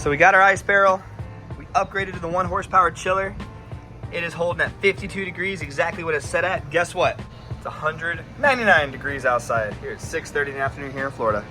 So we got our ice barrel. We upgraded to the 1 horsepower chiller. It is holding at 52 degrees, exactly what it's set at. Guess what? It's 199 degrees outside here at 6:30 in the afternoon here in Florida.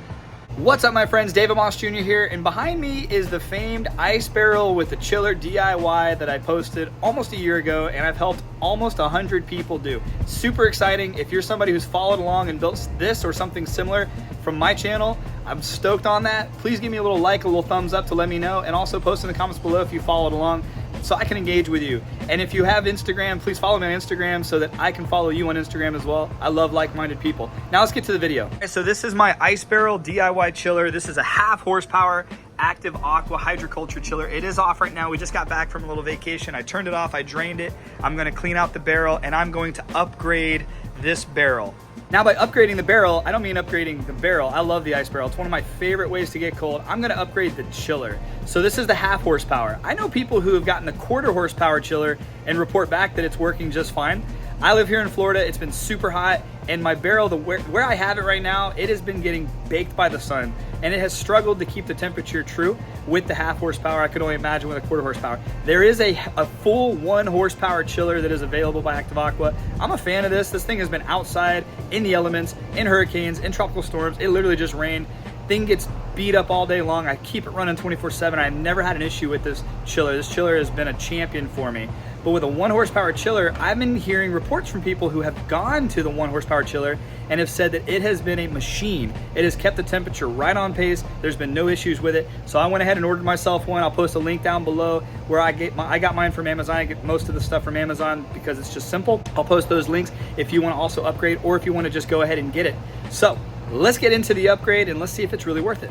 What's up, my friends? David Moss Jr. here, and behind me is the famed ice barrel with the chiller DIY that I posted almost a year ago, and I've helped almost 100 people do. Super exciting. If you're somebody who's followed along and built this or something similar from my channel, I'm stoked on that. Please give me a little like, a little thumbs up to let me know, and also post in the comments below if you followed along so I can engage with you. And if you have Instagram, please follow me on Instagram so that I can follow you on Instagram as well. I love like-minded people. Now let's get to the video. Okay, so this is my ice barrel DIY chiller. This is a 1/2 horsepower active aqua hydroculture chiller. It is off right now. We just got back from a little vacation. I turned it off, I drained it. I'm gonna clean out the barrel, and I'm going to upgrade this barrel. Now, by upgrading the barrel, I don't mean upgrading the barrel. I love the ice barrel. It's one of my favorite ways to get cold. I'm gonna upgrade the chiller. So this is the 1/2 horsepower. I know people who have gotten the 1/4 horsepower chiller and report back that it's working just fine. I live here in Florida. It's been super hot, and my barrel, where I have it right now, it has been getting baked by the sun, and it has struggled to keep the temperature true with the 1/2 horsepower. I could only imagine with a 1/4 horsepower. There is a full 1 horsepower chiller that is available by Active Aqua. I'm a fan of this. This thing has been outside in the elements, in hurricanes, in tropical storms. It literally just rained. Thing gets beat up all day long. I keep it running 24/7. I've never had an issue with this chiller. This chiller has been a champion for me. But with a 1 horsepower chiller, I've been hearing reports from people who have gone to the 1 horsepower chiller and have said that it has been a machine. It has kept the temperature right on pace. There's been no issues with it. So I went ahead and ordered myself one. I'll post a link down below where I got mine from Amazon. I get most of the stuff from Amazon because it's just simple. I'll post those links if you want to also upgrade, or if you want to just go ahead and get it. So let's get into the upgrade and let's see if it's really worth it.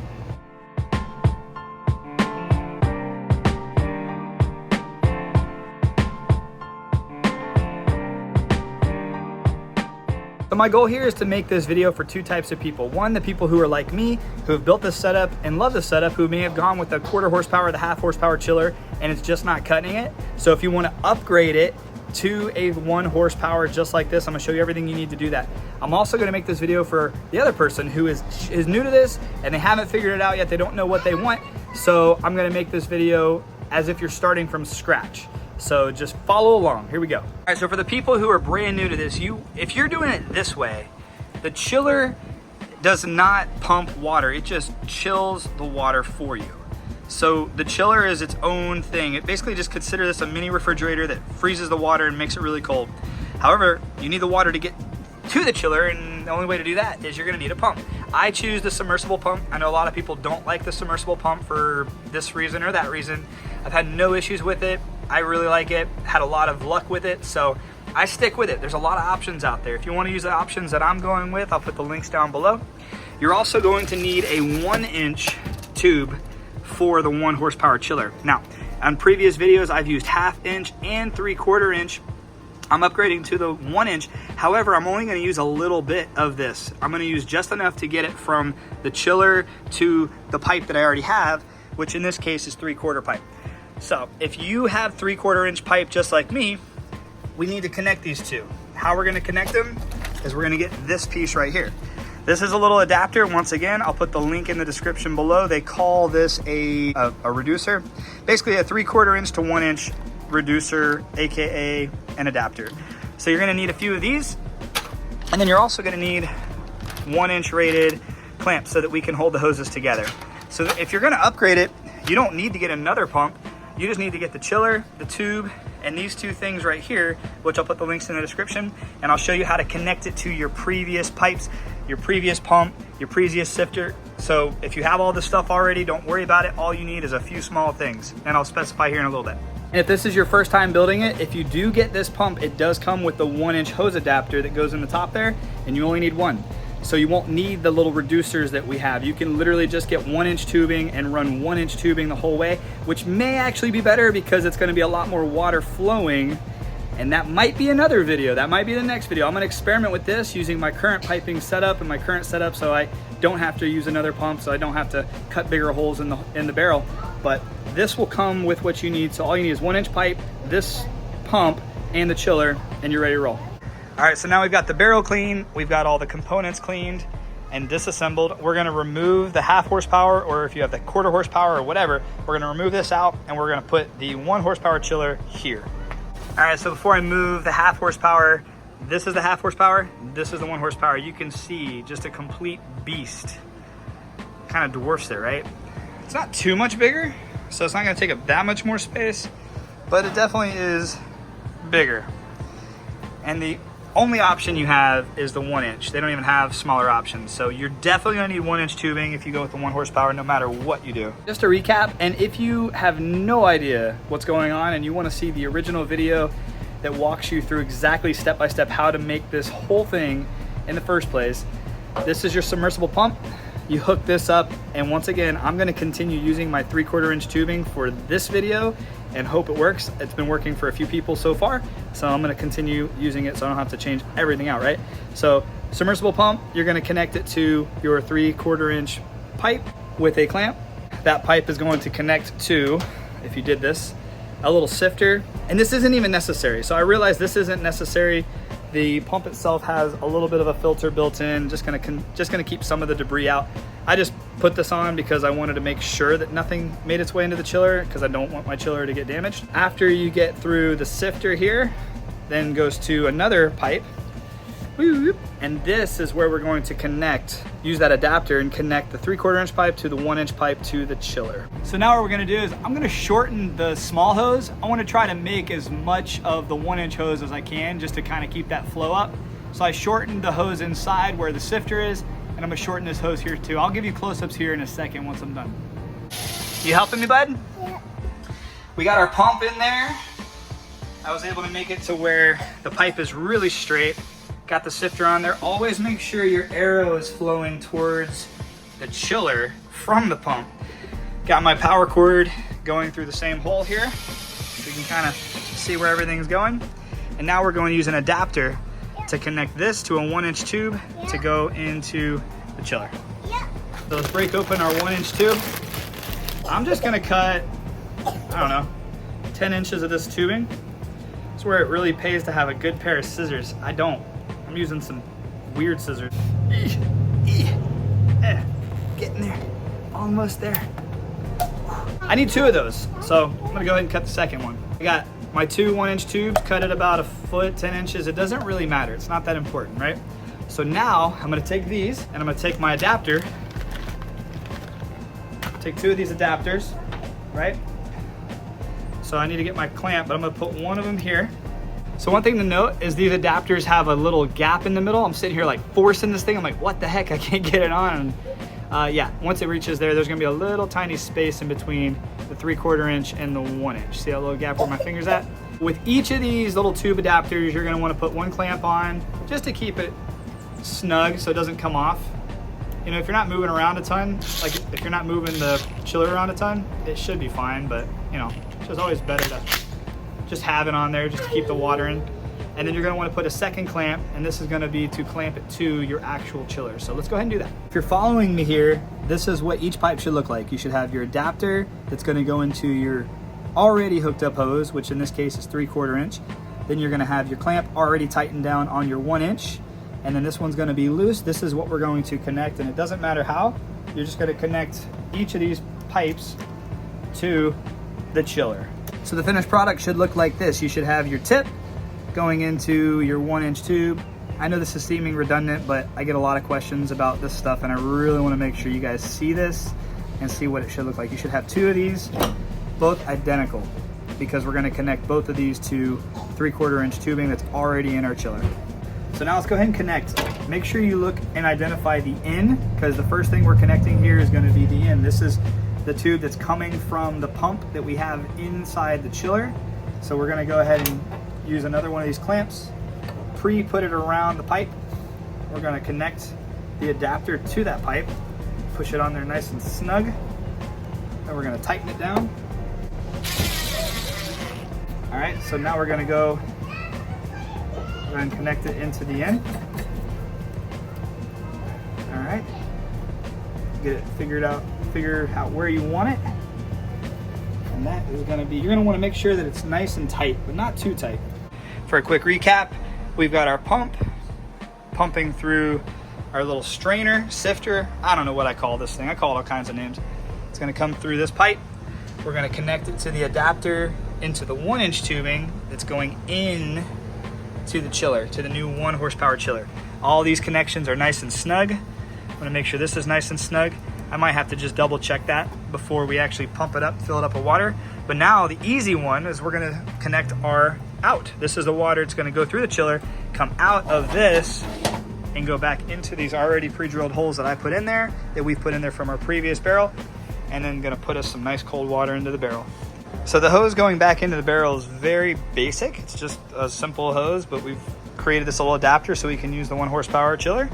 So my goal here is to make this video for 2 types of people. One, the people who are like me, who have built this setup and love this setup, who may have gone with the 1/4 horsepower, the 1/2 horsepower chiller, and it's just not cutting it. So if you want to upgrade it to a 1 horsepower just like this, I'm gonna show you everything you need to do that. I'm also gonna make this video for the other person who is new to this and they haven't figured it out yet. They don't know what they want. So I'm gonna make this video as if you're starting from scratch. So just follow along. Here we go. All right, so for the people who are brand new to this, if you're doing it this way, the chiller does not pump water. It just chills the water for you. So the chiller is its own thing. It basically just consider this a mini refrigerator that freezes the water and makes it really cold. However, you need the water to get to the chiller, and the only way to do that is you're gonna need a pump. I choose the submersible pump. I know a lot of people don't like the submersible pump for this reason or that reason. I've had no issues with it. I really like it, had a lot of luck with it, so I stick with it. There's a lot of options out there. If you want to use the options that I'm going with, I'll put the links down below. You're also going to need a 1-inch tube for the 1 horsepower chiller. Now, on previous videos, I've used 1/2 inch and 3/4 inch. I'm upgrading to the 1 inch. However, I'm only gonna use a little bit of this. I'm gonna use just enough to get it from the chiller to the pipe that I already have, which in this case is 3/4 pipe. So if you have 3/4 inch pipe just like me, we need to connect these two. How we're gonna connect them is we're gonna get this piece right here. This is a little adapter. Once again, I'll put the link in the description below. They call this a reducer. Basically a 3/4 inch to 1 inch reducer, AKA an adapter. So you're gonna need a few of these, and then you're also gonna need 1 inch rated clamps so that we can hold the hoses together. So if you're gonna upgrade it, you don't need to get another pump. You just need to get the chiller, the tube, and these 2 things right here, which I'll put the links in the description, and I'll show you how to connect it to your previous pipes, your previous pump, your previous sifter. So if you have all this stuff already, don't worry about it. All you need is a few small things, and I'll specify here in a little bit. And if this is your first time building it, if you do get this pump, it does come with the 1-inch hose adapter that goes in the top there, and you only need one. So you won't need the little reducers that we have. You can literally just get 1-inch tubing and run 1-inch tubing the whole way, which may actually be better because it's gonna be a lot more water flowing. And that might be another video. That might be the next video. I'm gonna experiment with this using my current piping setup and my current setup, so I don't have to use another pump, so I don't have to cut bigger holes in the barrel. But this will come with what you need. So all you need is 1-inch pipe, this pump, and the chiller, and you're ready to roll. All right, so now we've got the barrel clean, we've got all the components cleaned. and disassembled. We're gonna remove the 1/2 horsepower, or if you have the 1/4 horsepower or whatever, we're gonna remove this out and we're gonna put the 1 horsepower chiller here. All right, so before I move the 1/2 horsepower, this is the 1/2 horsepower, this is the 1 horsepower. You can see just a complete beast. Kind of dwarfs it, right? It's not too much bigger, so it's not gonna take up that much more space, but it definitely is bigger. And the only option you have is the 1 inch. They don't even have smaller options. So you're definitely gonna need 1 inch tubing if you go with the 1 horsepower, no matter what you do. Just to recap, and if you have no idea what's going on and you wanna see the original video that walks you through exactly step by step how to make this whole thing in the first place, this is your submersible pump. You hook this up, and once again, I'm gonna continue using my 3/4 inch tubing for this video and hope it works. It's been working for a few people so far, so I'm gonna continue using it so I don't have to change everything out, right? So submersible pump, you're gonna connect it to your 3/4 inch pipe with a clamp. That pipe is going to connect to, if you did this, a little sifter, and this isn't even necessary. So I realize this isn't necessary. The pump itself has a little bit of a filter built in, just gonna keep some of the debris out. I just put this on because I wanted to make sure that nothing made its way into the chiller, because I don't want my chiller to get damaged. After you get through the sifter here, then goes to another pipe. And this is where we're going to use that adapter and connect the 3/4 inch pipe to the 1 inch pipe to the chiller. So now what we're gonna do is I'm gonna shorten the small hose. I wanna try to make as much of the 1 inch hose as I can, just to kind of keep that flow up. So I shortened the hose inside where the sifter is, and I'm gonna shorten this hose here too. I'll give you close-ups here in a second once I'm done. You helping me, bud? Yeah. We got our pump in there. I was able to make it to where the pipe is really straight. Got the sifter on there. Always make sure your arrow is flowing towards the chiller from the pump. Got my power cord going through the same hole here, so you can kind of see where everything's going. And now we're going to use an adapter to connect this to a 1 inch tube to go into the chiller. So let's break open our 1 inch tube. I'm just gonna cut, I don't know, 10 inches of this tubing. It's where it really pays to have a good pair of scissors. I don't. I'm using some weird scissors. Getting there, almost there. I need 2 of those, so I'm gonna go ahead and cut the second one. I got my 2 1 inch tubes cut at about 1 foot, 10 inches. It doesn't really matter, it's not that important, right? So now I'm gonna take these and I'm gonna take my adapter, take 2 of these adapters, right? So I need to get my clamp, but I'm gonna put 1 of them here. So one thing to note is these adapters have a little gap in the middle. I'm sitting here like forcing this thing. I'm like, what the heck? I can't get it on. Yeah, once it reaches there, there's gonna be a little tiny space in between the 3/4 inch and the 1 inch. See that little gap where my finger's at? With each of these little tube adapters, you're gonna wanna put 1 clamp on just to keep it snug so it doesn't come off. You know, if you're not moving around a ton, like if you're not moving the chiller around a ton, it should be fine, but you know, it's just always better to just have it on there just to keep the water in. And then you're gonna wanna put a second clamp, and this is gonna be to clamp it to your actual chiller. So let's go ahead and do that. If you're following me here, this is what each pipe should look like. You should have your adapter that's gonna go into your already hooked up hose, which in this case is 3/4 inch. Then you're gonna have your clamp already tightened down on your 1 inch. And then this one's gonna be loose. This is what we're going to connect, and it doesn't matter how. You're just gonna connect each of these pipes to the chiller. So the finished product should look like this. You should have your tip going into your 1 inch tube. I know this is seeming redundant, but I get a lot of questions about this stuff, and I really wanna make sure you guys see this and see what it should look like. You should have 2 of these, both identical, because we're gonna connect both of these to 3/4 inch tubing that's already in our chiller. So now let's go ahead and connect. Make sure you look and identify the in, because the first thing we're connecting here is gonna be the in. This is the tube that's coming from the pump that we have inside the chiller. So we're gonna go ahead and use another one of these clamps, put it around the pipe. We're gonna connect the adapter to that pipe, push it on there nice and snug, and we're gonna tighten it down. All right, so now we're gonna go and connect it into the end. All right, get it figure out where you want it. And that is gonna be, you're gonna wanna make sure that it's nice and tight, but not too tight. For a quick recap, we've got our pump pumping through our little strainer, sifter, I don't know what I call this thing. I call it all kinds of names. It's gonna come through this pipe. We're gonna connect it to the adapter into the 1-inch tubing that's going in to the chiller, to the new 1 horsepower chiller. All these connections are nice and snug. I'm gonna make sure this is nice and snug. I might have to just double check that before we actually pump it up, fill it up with water. But now the easy one is we're gonna connect our out. This is the water, it's gonna go through the chiller, come out of this, and go back into these already pre-drilled holes that I put in there, that we've put in there from our previous barrel, and then gonna put us some nice cold water into the barrel. So the hose going back into the barrel is very basic. It's just a simple hose, but we've created this little adapter so we can use the 1 horsepower chiller,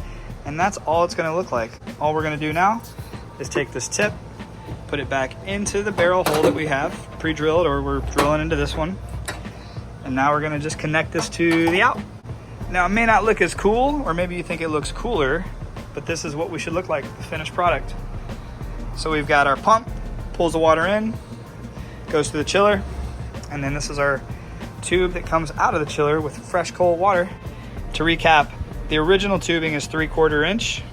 and that's all it's gonna look like. All we're gonna do now is take this tip, put it back into the barrel hole that we have pre-drilled, or we're drilling into this one. And now we're gonna just connect this to the out. Now it may not look as cool, or maybe you think it looks cooler, but this is what we should look like, the finished product. So we've got our pump, pulls the water in, goes to the chiller, and then this is our tube that comes out of the chiller with fresh cold water. To recap, the original tubing is 3/4 inch.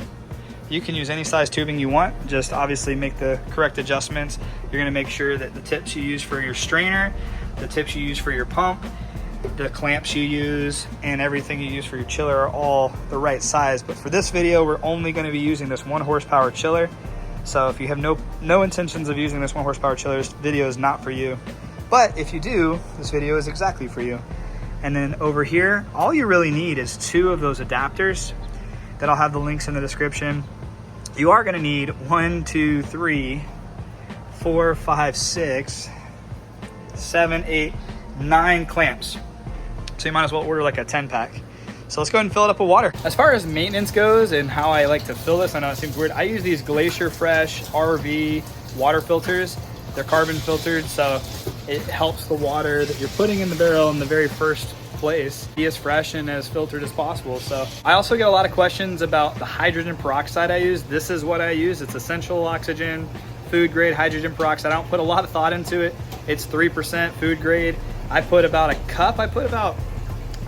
You can use any size tubing you want, just obviously make the correct adjustments. You're gonna make sure that the tips you use for your strainer, the tips you use for your pump, the clamps you use, and everything you use for your chiller are all the right size. But for this video, we're only gonna be using this 1 horsepower chiller. So if you have no intentions of using this 1 horsepower chiller, this video is not for you. But if you do, this video is exactly for you. And then over here, all you really need is 2 of those adapters that I'll have the links in the description. You are gonna need 1, 2, 3, 4, 5, 6, 7, 8, 9 clamps. So you might as well order like a 10-pack. So let's go ahead and fill it up with water. As far as maintenance goes and how I like to fill this, I know it seems weird. I use these Glacier Fresh RV water filters. They're carbon filtered, so it helps the water that you're putting in the barrel in the very first place be as fresh and as filtered as possible. So I also get a lot of questions about the hydrogen peroxide I use. This is what I use. It's essential oxygen, food grade hydrogen peroxide. I don't put a lot of thought into it. It's 3% food grade. I put about a cup. I put about,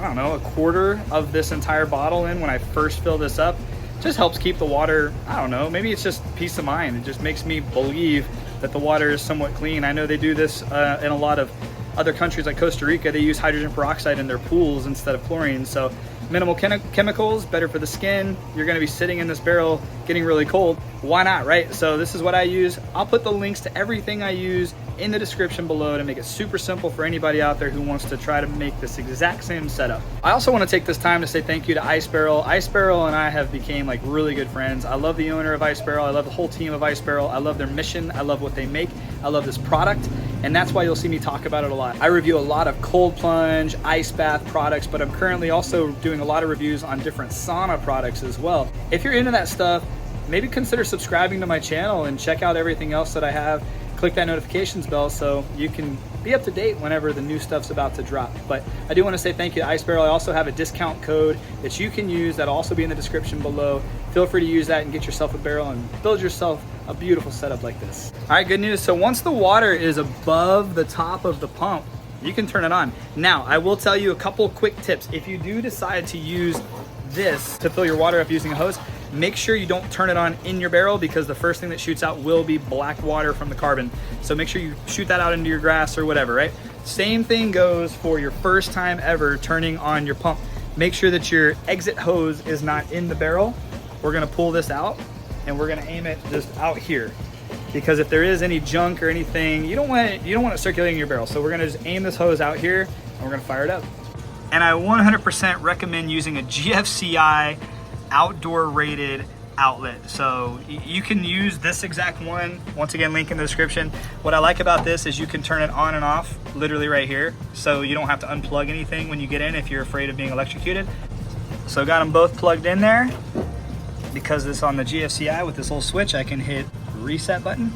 I don't know, 1/4 of this entire bottle in when I first fill this up. Just helps keep the water, I don't know, maybe it's just peace of mind. It just makes me believe that the water is somewhat clean. I know they do this in a lot of other countries like Costa Rica. They use hydrogen peroxide in their pools instead of chlorine. So minimal chemicals, better for the skin. You're gonna be sitting in this barrel getting really cold. Why not, right? So this is what I use. I'll put the links to everything I use in the description below to make it super simple for anybody out there who wants to try to make this exact same setup. I also want to take this time to say thank you to Ice Barrel. Ice Barrel and I have became like really good friends. I love the owner of Ice Barrel. I love the whole team of Ice Barrel. I love their mission. I love what they make. I love this product, and that's why you'll see me talk about it a lot. I review a lot of cold plunge, ice bath products, but I'm currently also doing a lot of reviews on different sauna products as well. If you're into that stuff, maybe consider subscribing to my channel and check out everything else that I have. Click that notifications bell so you can be up to date whenever the new stuff's about to drop. But I do want to say thank you to Ice Barrel. I also have a discount code that you can use that'll also be in the description below. Feel free to use that and get yourself a barrel and build yourself a beautiful setup like this. All right, good news. So once the water is above the top of the pump, you can turn it on. Now, I will tell you a couple quick tips. If you do decide to use this to fill your water up using a hose, make sure you don't turn it on in your barrel, because the first thing that shoots out will be black water from the carbon. So make sure you shoot that out into your grass or whatever, right? Same thing goes for your first time ever turning on your pump. Make sure that your exit hose is not in the barrel. We're gonna pull this out and we're gonna aim it just out here, because if there is any junk or anything, you don't want it circulating in your barrel. So we're gonna just aim this hose out here and we're gonna fire it up. And I 100% recommend using a GFCI outdoor rated outlet. So you can use this exact one. Once again, link in the description. What I like about this is you can turn it on and off literally right here. So you don't have to unplug anything when you get in if you're afraid of being electrocuted. So got them both plugged in there. Because it's on the GFCI with this little switch, I can hit reset button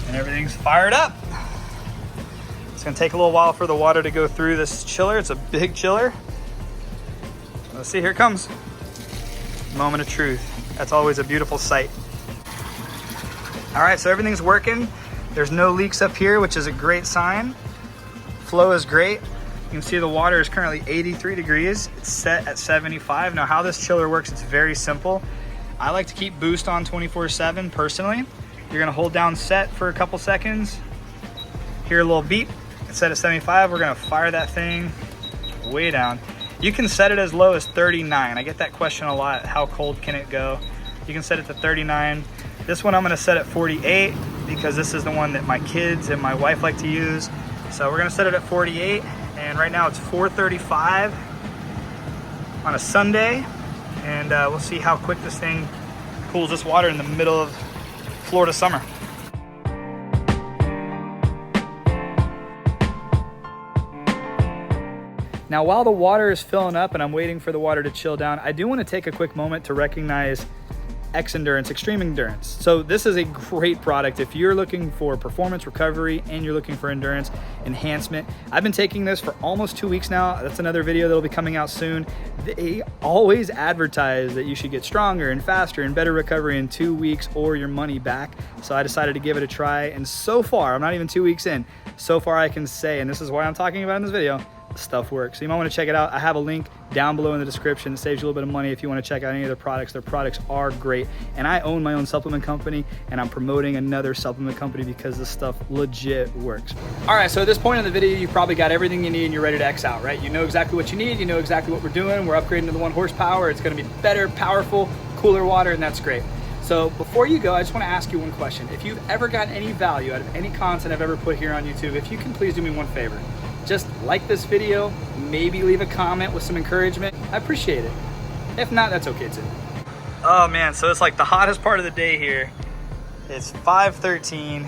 and everything's fired up. It's gonna take a little while for the water to go through this chiller. It's a big chiller. Let's see, here it comes. Moment of truth. That's always a beautiful sight. All right, so everything's working. There's no leaks up here, which is a great sign. Flow is great. You can see the water is currently 83 degrees. It's set at 75. Now how this chiller works, it's very simple. I like to keep boost on 24/7 personally. You're gonna hold down set for a couple seconds. Hear a little beep. It's set at 75. We're gonna fire that thing way down. You can set it as low as 39. I get that question a lot. How cold can it go? You can set it to 39. This one I'm gonna set at 48 because this is the one that my kids and my wife like to use. So we're gonna set it at 48. And right now it's 4:35 on a Sunday. And we'll see how quick this thing cools this water in the middle of Florida summer. Now, while the water is filling up and I'm waiting for the water to chill down, I do want to take a quick moment to recognize xEndurance, Extreme Endurance. So this is a great product if you're looking for performance recovery and you're looking for endurance enhancement. I've been taking this for almost 2 weeks now. That's another video that'll be coming out soon. They always advertise that you should get stronger and faster and better recovery in 2 weeks or your money back. So I decided to give it a try. And so far, I'm not even 2 weeks in, so far I can say, and this is why I'm talking about in this video, stuff works. So you might want to check it out. I have a link down below in the description. It saves you a little bit of money if you want to check out any of their products. Their products are great. And I own my own supplement company and I'm promoting another supplement company because this stuff legit works. All right, so at this point in the video, you've probably got everything you need and you're ready to X out, right? You know exactly what you need. You know exactly what we're doing. We're upgrading to the 1 horsepower. It's going to be better, powerful, cooler water, and that's great. So before you go, I just want to ask you one question. If you've ever gotten any value out of any content I've ever put here on YouTube, if you can please do me one favor. Just like this video, maybe leave a comment with some encouragement. I appreciate it. If not, that's okay too. Oh man, so it's like the hottest part of the day here. It's 5:13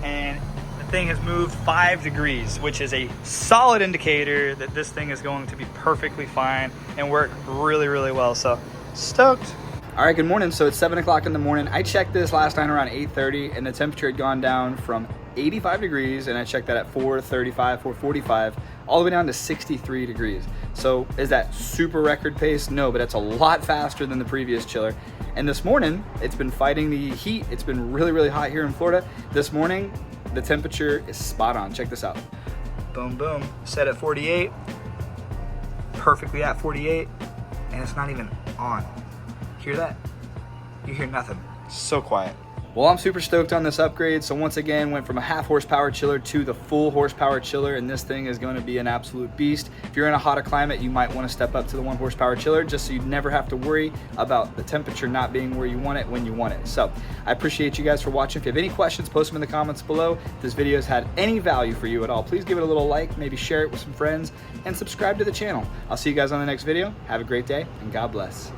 and the thing has moved 5 degrees, which is a solid indicator that this thing is going to be perfectly fine and work really, really well. So stoked. All right, good morning. So it's 7 o'clock in the morning. I checked this last night around 8:30 and the temperature had gone down from 85 degrees, and I checked that at 4:35, 4:45, all the way down to 63 degrees. So is that super record pace? No, but it's a lot faster than the previous chiller. And this morning, it's been fighting the heat. It's been really, really hot here in Florida. This morning, the temperature is spot on. Check this out. Boom, boom, set at 48, perfectly at 48, and it's not even on. Hear that? You hear nothing. So quiet. Well, I'm super stoked on this upgrade. So once again, went from a 1/2 horsepower chiller to the full horsepower chiller, and this thing is going to be an absolute beast. If you're in a hotter climate, you might want to step up to the 1 horsepower chiller just so you never have to worry about the temperature not being where you want it when you want it. So I appreciate you guys for watching. If you have any questions, post them in the comments below. If this video has had any value for you at all, please give it a little like, maybe share it with some friends, and subscribe to the channel. I'll see you guys on the next video. Have a great day, and God bless.